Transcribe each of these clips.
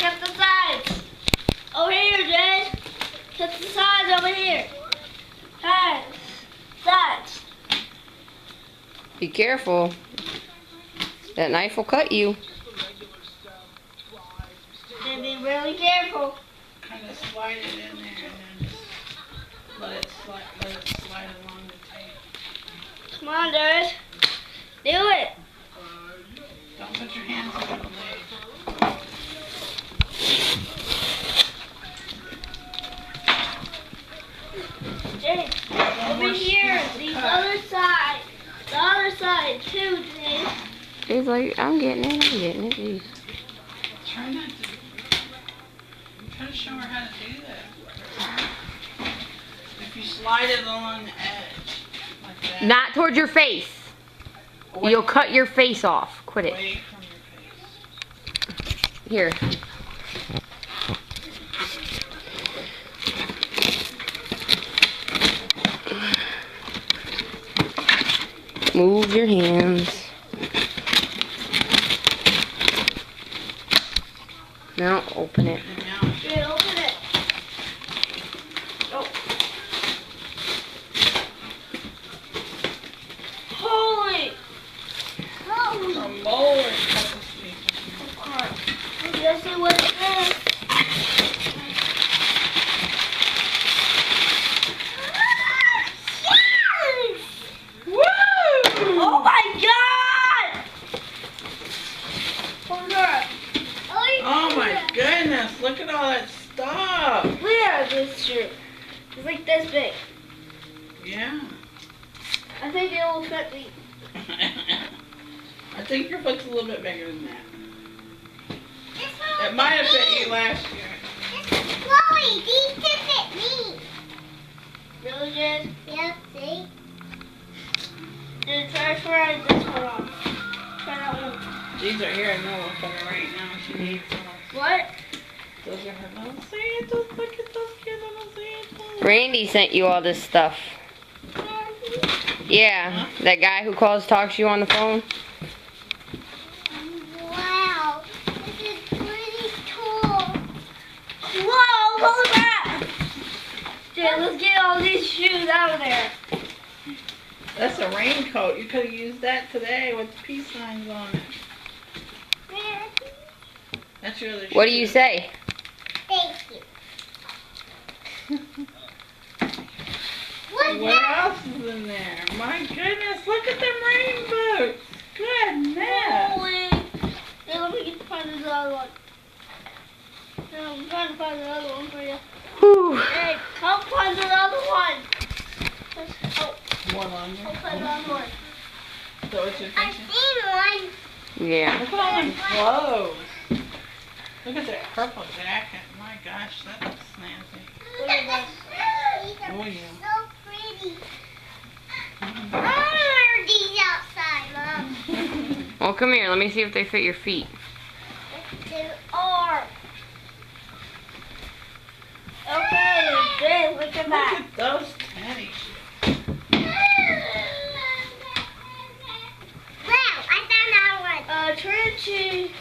cut the sides. Over here, Jay. Cut the sides over here. Sides. Be careful. That knife will cut you. And be really careful. Kind of slide it in there and then just let it slide along the tape. Come on, Darius. Do it. Don't put your hands on the leg. Jay, over here. The other side. The other side, too, Jay. He's like, I'm getting it, Jeez. Try not to. Try to show her how to do that. If you slide it along the edge, like that. Not towards your face. Away You'll from- cut your face off. Quit it. Away from your face. Here. Move your hands. Now open it. And now, Jay, open it. Oh. Holy. a molar cut this thing. Alright. Let's see what it is. Yes! Woo! Oh my god! Hold on. Oh my goodness, look at all that stuff. Look at this shoe. It's like this big. Yeah. I think it will fit me. I think your foot's a little bit bigger than that. It might have fit you last year. Chloe, these can fit me. Really, Jed? Yep, see? Did try trying this one on. Try that one. These are here in the for her right now. She needs them. What? Those are her little Santas. Look at those cute little Santas. Randy sent you all this stuff. Yeah, that guy who talks to you on the phone. Wow, this is pretty cool. Whoa, hold that! Jed, let's get all these shoes out of there. That's a raincoat. You could have used that today with the peace signs on it. That's your other What do you say? Thank you. What's What that? else is in there? My goodness, look at them rain boots. Goodness. Holy. Hey, let me find this other one. No, I'm trying to find another one for you. Whew. Hey, help find another one. Oh, One on help there. find another one. So what's your I've thinking? seen one. Yeah. Look at all them clothes. Look at that purple jacket. My gosh, that looks snazzy. Look at that. These are Oh, yeah. so pretty. I want to wear these outside, Mom. Well, come here. Let me see if they fit your feet. They are. Okay, Jay, look at Look that. at those tennis shoes. Wow, I found that one. Tree.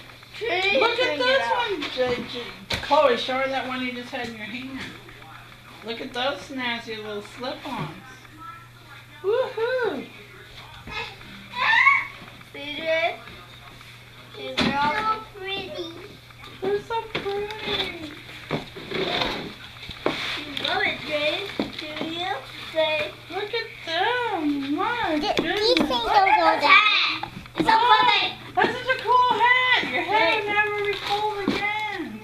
Look at this one, Chloe, show her that one you just had in your hand. Look at those snazzy little slip-ons. Woohoo! See, Jay? These are all So pretty. They're so pretty. You love it, Jay. Do you? Say, Look at them. My These goodness. things don't go down. it's so funny. That's such a cool hat. Your head will never be cold again.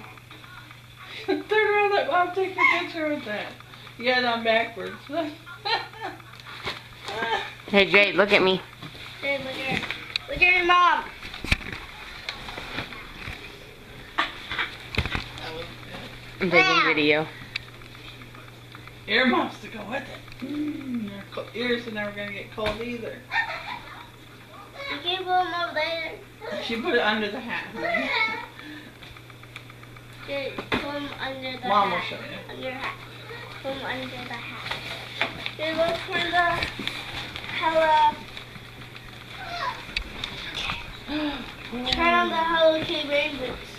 Turn around. I'll take a picture with that. You got it on backwards. Hey, Jade, look at me. Jay, look at her. Look at your mom. That was good. I'm taking video. Earmuffs to go with it. Your ears are never going to get cold either. You can put them over there. She put it under the hat, honey. Jay, put them under the Mom will hat. show you. Under your hat. Put them under the hat. Jay, look for the Hello. Try on the Hello Kitty rain boots.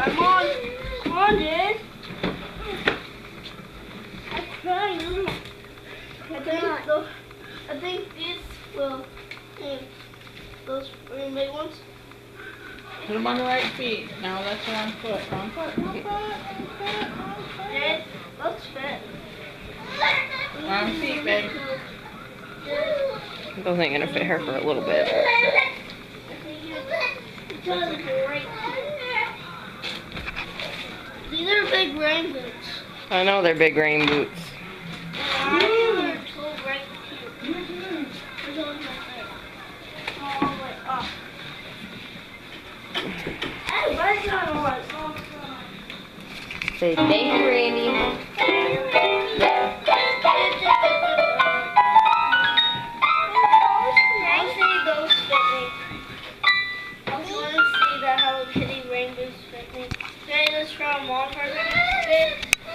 I'm on. Come on, Jade. I'm trying. I think these will. Those really big ones. Put them on the right feet. No, that's the wrong foot. Wrong foot. Wrong foot. Wrong foot. Wrong foot. Jade, let's fit. Wrong feet, babe. Those ain't gonna fit her for a little bit. These are big rain boots. I know they're big rain boots. They're too right here. There's only my leg. All the way up. Hey, where's that on? Say thank you, Randy. I'll see those fit me. I want to see the Hello Kitty rain boots fit me. Jay, this from Walmart.